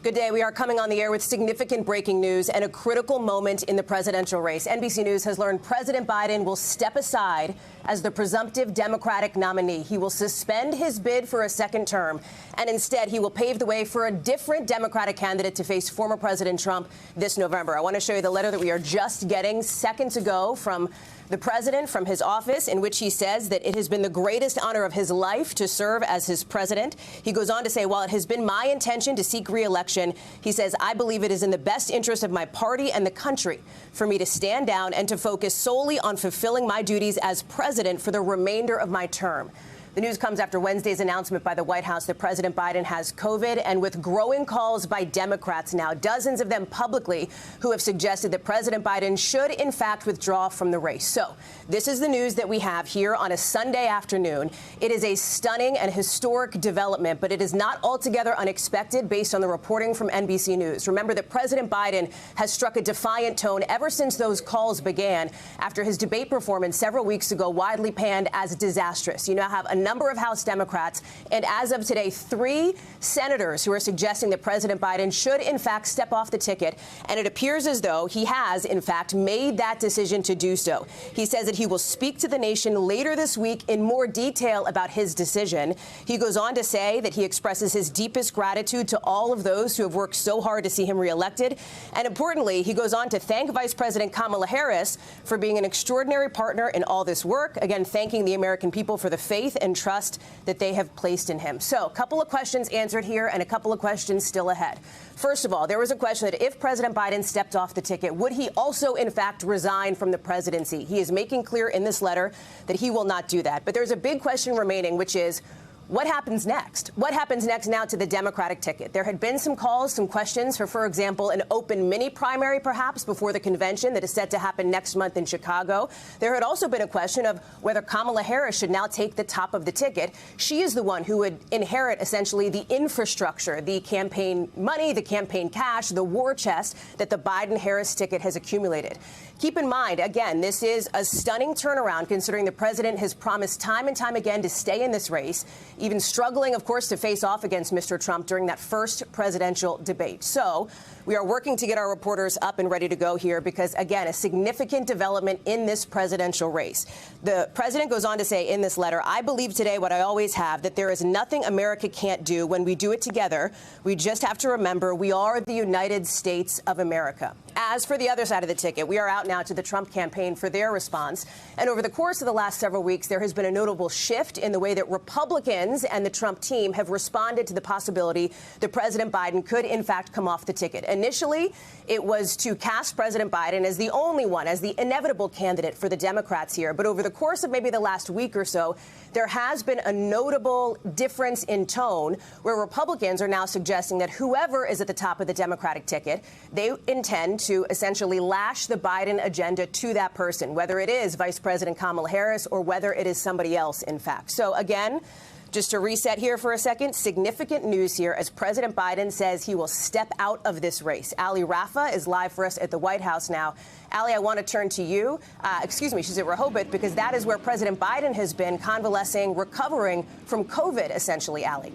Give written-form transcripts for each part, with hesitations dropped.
Good day. We are coming on the air with significant breaking news and a critical moment in the presidential race. NBC News has learned President Biden will step aside as the presumptive Democratic nominee. He will suspend his bid for a second term, and instead he will pave the way for a different Democratic candidate to face former President Trump this November. I want to show you the letter that we are just getting seconds ago from the president, from his office, in which he says that it has been the greatest honor of his life to serve as his president. He goes on to say, while it has been my intention to seek re-election, he says, I believe it is in the best interest of my party and the country for me to stand down and to focus solely on fulfilling my duties as president for the remainder of my term. The news comes after Wednesday's announcement by the White House that President Biden has COVID, and with growing calls by Democrats now, dozens of them publicly, who have suggested that President Biden should, in fact, withdraw from the race. So this is the news that we have here on a Sunday afternoon. It is a stunning and historic development, but it is not altogether unexpected based on the reporting from NBC News. Remember that President Biden has struck a defiant tone ever since those calls began after his debate performance several weeks ago widely panned as disastrous. You now have a number of House Democrats, and as of today, 3 senators who are suggesting that President Biden should, in fact, step off the ticket. And it appears as though he has, in fact, made that decision to do so. He says that he will speak to the nation later this week in more detail about his decision. He goes on to say that he expresses his deepest gratitude to all of those who have worked so hard to see him reelected. And importantly, he goes on to thank Vice President Kamala Harris for being an extraordinary partner in all this work. Again, thanking the American people for the faith and trust that they have placed in him. So a couple of questions answered here and a couple of questions still ahead. First of all, there was a question that if President Biden stepped off the ticket, would he also, in fact, resign from the presidency? He is making clear in this letter that he will not do that. But there's a big question remaining, which is, what happens next? What happens next now to the Democratic ticket? There had been some calls, some questions for example, an open mini primary, perhaps, before the convention that is set to happen next month in Chicago. There had also been a question of whether Kamala Harris should now take the top of the ticket. She is the one who would inherit, essentially, the infrastructure, the campaign money, the campaign cash, the war chest that the Biden-Harris ticket has accumulated. Keep in mind, again, this is a stunning turnaround, considering the president has promised time and time again to stay in this race, even struggling, of course, to face off against Mr. Trump during that first presidential debate. So we are working to get our reporters up and ready to go here because, again, a significant development in this presidential race. The president goes on to say in this letter, I believe today what I always have, that there is nothing America can't do when we do it together. We just have to remember we are the United States of America. As for the other side of the ticket, we are out now to the Trump campaign for their response. And over the course of the last several weeks, there has been a notable shift in the way that Republicans and the Trump team have responded to the possibility that President Biden could, in fact, come off the ticket. Initially, it was to cast President Biden as the only one, as the inevitable candidate for the Democrats here. But over the course of maybe the last week or so, there has been a notable difference in tone where Republicans are now suggesting that whoever is at the top of the Democratic ticket, they intend to essentially lash the Biden agenda to that person, whether it is Vice President Kamala Harris or whether it is somebody else, in fact. So, again, just to reset here for a second, significant news here as President Biden says he will step out of this race. Ali Rafa is live for us at the White House now. Ali, I want to turn to you. She's at Rehoboth because that is where President Biden has been convalescing, recovering from COVID, essentially, Ali.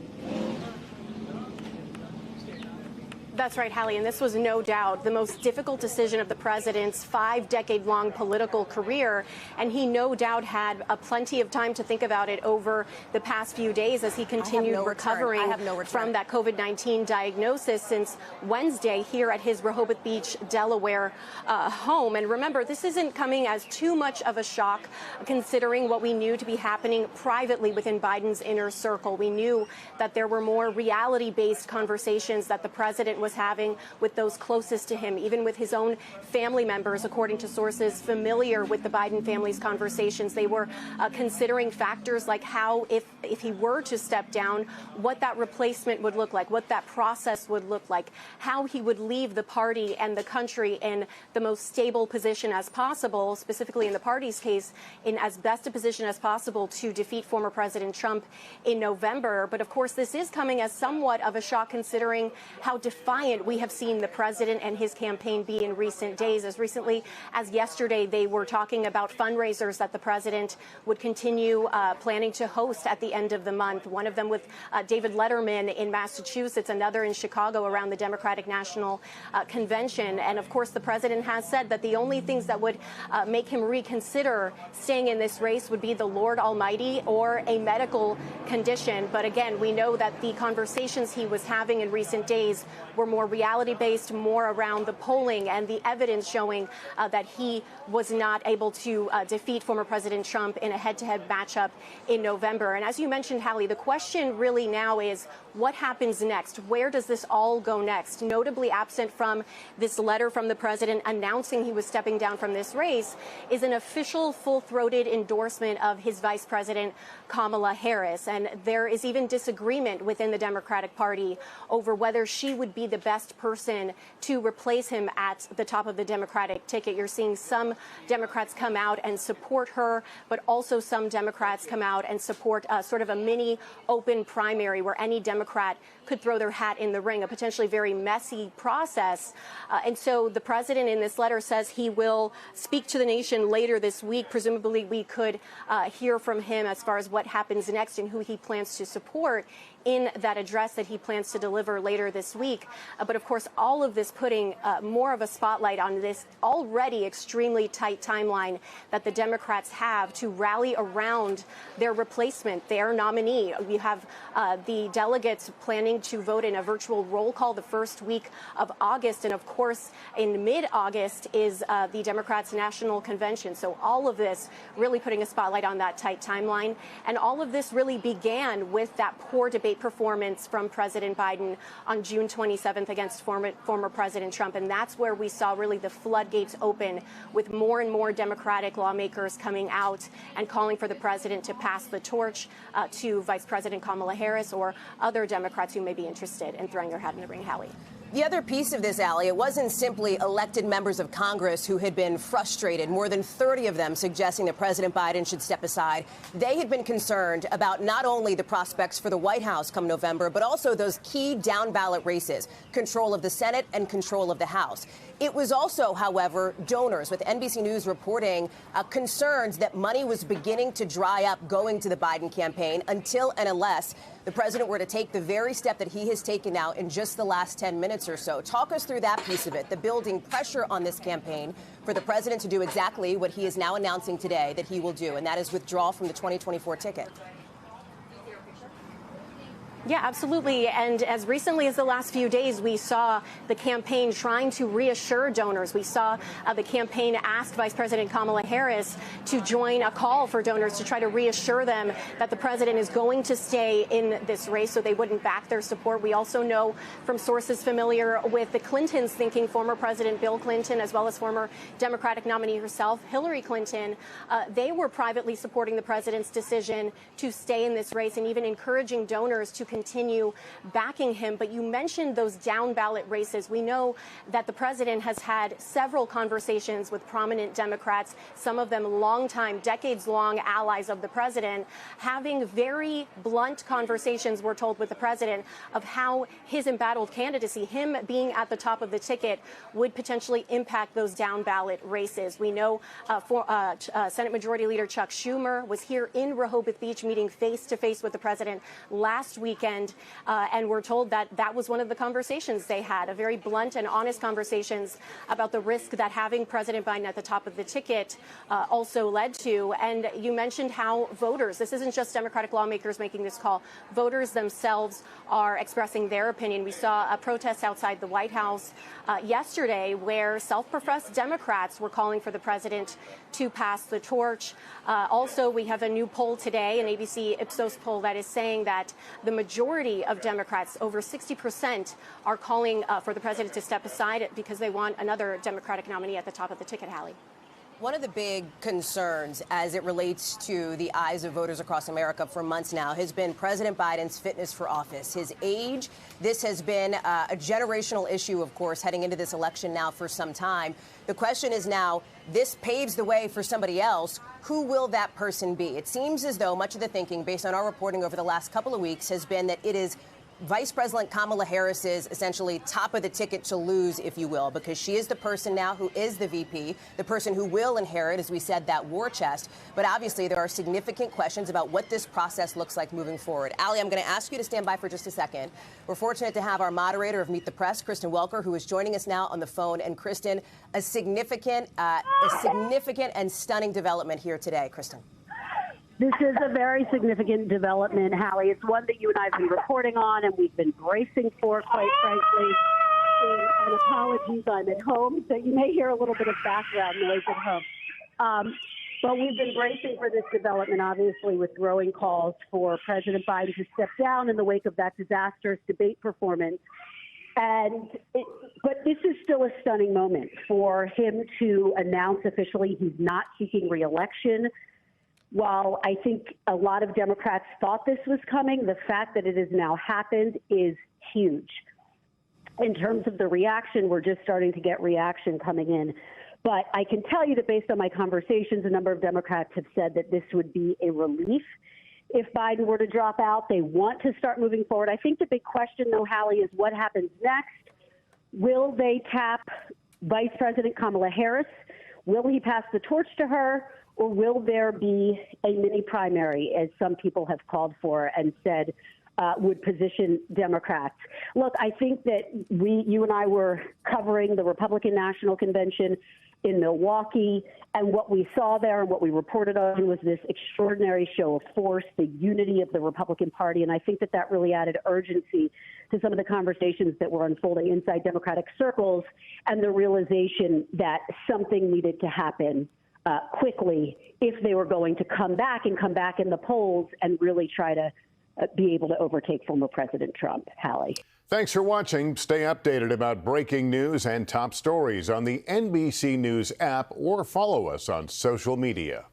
That's right, Hallie, and this was no doubt the most difficult decision of the president's 5-decade-long political career, and he no doubt had plenty of time to think about it over the past few days as he continued recovering from that COVID-19 diagnosis since Wednesday here at his Rehoboth Beach, Delaware home. And remember, this isn't coming as too much of a shock considering what we knew to be happening privately within Biden's inner circle. We knew that there were more reality-based conversations that the president was having with those closest to him, even with his own family members, according to sources familiar with the Biden family's conversations. They were considering factors like how, if he were to step down, what that replacement would look like, what that process would look like, how he would leave the party and the country in the most stable position as possible, specifically in the party's case, in as best a position as possible to defeat former President Trump in November. But of course, this is coming as somewhat of a shock considering how defiant defiant we have seen the president and his campaign be in recent days. As recently as yesterday, they were talking about fundraisers that the president would continue planning to host at the end of the month. One of them with David Letterman in Massachusetts, another in Chicago around the Democratic National Convention. And of course, the president has said that the only things that would make him reconsider staying in this race would be the Lord Almighty or a medical condition. But again, we know that the conversations he was having in recent days were more reality-based, more around the polling and the evidence showing that he was not able to defeat former President Trump in a head-to-head matchup in November. And as you mentioned, Hallie, the question really now is what happens next? Where does this all go next? Notably absent from this letter from the president announcing he was stepping down from this race is an official full-throated endorsement of his vice president, Kamala Harris. And there is even disagreement within the Democratic Party over whether she would be the best person to replace him at the top of the Democratic ticket. You're seeing some Democrats come out and support her, but also some Democrats come out and support sort of a mini open primary where any Democrat could throw their hat in the ring, a potentially very messy process. And so the president in this letter says he will speak to the nation later this week. Presumably we could hear from him as far as what happens next and who he plans to support in that address that he plans to deliver later this week. But of course, all of this putting more of a spotlight on this already extremely tight timeline that the Democrats have to rally around their replacement, their nominee. You have the delegates planning to vote in a virtual roll call the first week of August. And of course, in mid-August is the Democrats' National Convention. So all of this really putting a spotlight on that tight timeline. And all of this really began with that poor debate performance from President Biden on June 27th against former President Trump. And that's where we saw really the floodgates open with more and more Democratic lawmakers coming out and calling for the president to pass the torch to Vice President Kamala Harris or other Democrats who may be interested in throwing their hat in the ring. Hallie. The other piece of this, Allie, it wasn't simply elected members of Congress who had been frustrated, more than 30 of them suggesting that President Biden should step aside. They had been concerned about not only the prospects for the White House come November, but also those key down-ballot races, control of the Senate and control of the House. It was also, however, donors, with NBC News reporting concerns that money was beginning to dry up going to the Biden campaign until and unless the president were to take the very step that he has taken now in just the last 10 minutes or so. Talk us through that piece of it, the building pressure on this campaign for the president to do exactly what he is now announcing today that he will do, and that is withdraw from the 2024 ticket. Yeah, absolutely. And as recently as the last few days, we saw the campaign trying to reassure donors. We saw the campaign ask Vice President Kamala Harris to join a call for donors to try to reassure them that the president is going to stay in this race so they wouldn't back their support. We also know from sources familiar with the Clintons thinking former President Bill Clinton, as well as former Democratic nominee herself, Hillary Clinton, they were privately supporting the president's decision to stay in this race and even encouraging donors to continue backing him. But you mentioned those down ballot races. We know that the president has had several conversations with prominent Democrats, some of them longtime, decades-long allies of the president, having very blunt conversations, we're told, with the president of how his embattled candidacy, him being at the top of the ticket, would potentially impact those down ballot races. We know Senate Majority Leader Chuck Schumer was here in Rehoboth Beach meeting face-to-face with the president last weekend, and we're told that that was one of the conversations they had, a very blunt and honest conversations about the risk that having President Biden at the top of the ticket also led to. And you mentioned how voters, this isn't just Democratic lawmakers making this call, voters themselves are expressing their opinion. We saw a protest outside the White House yesterday where self-professed Democrats were calling for the president to pass the torch. Also, we have a new poll today, an ABC Ipsos poll, that is saying that the majority of Democrats, over 60%, are calling for the president to step aside because they want another Democratic nominee at the top of the ticket, Hallie. One of the big concerns as it relates to the eyes of voters across America for months now has been President Biden's fitness for office, his age. This has been a generational issue, of course, heading into this election now for some time. The question is now, this paves the way for somebody else. Who will that person be? It seems as though much of the thinking, based on our reporting over the last couple of weeks, has been that it is Vice President Kamala Harris is essentially top of the ticket to lose, if you will, because she is the person now who is the VP, the person who will inherit, as we said, that war chest. But obviously, there are significant questions about what this process looks like moving forward. Ali, I'm going to ask you to stand by for just a second. We're fortunate to have our moderator of Meet the Press, Kristen Welker, who is joining us now on the phone. And Kristen, a significant and stunning development here today. Kristen. This is a very significant development, Hallie. It's one that you and I have been reporting on and we've been bracing for, quite frankly. And apologies, I'm at home, so you may hear a little bit of background noise at home. But we've been bracing for this development, obviously, with growing calls for President Biden to step down in the wake of that disastrous debate performance. But this is still a stunning moment for him to announce officially he's not seeking re-election. While I think a lot of Democrats thought this was coming, the fact that it has now happened is huge. In terms of the reaction, we're just starting to get reaction coming in. But I can tell you that based on my conversations, a number of Democrats have said that this would be a relief if Biden were to drop out. They want to start moving forward. I think the big question, though, Hallie, is what happens next. Will they tap Vice President Kamala Harris? Will he pass the torch to her? Or will there be a mini primary, as some people have called for and said would position Democrats? Look, I think that you and I were covering the Republican National Convention in Milwaukee, and what we saw there and what we reported on was this extraordinary show of force, the unity of the Republican Party, and I think that that really added urgency to some of the conversations that were unfolding inside Democratic circles and the realization that something needed to happen quickly if they were going to come back in the polls and really try to be able to overtake former President Trump. Hallie. Thanks for watching. Stay updated about breaking news and top stories on the NBC News app or follow us on social media.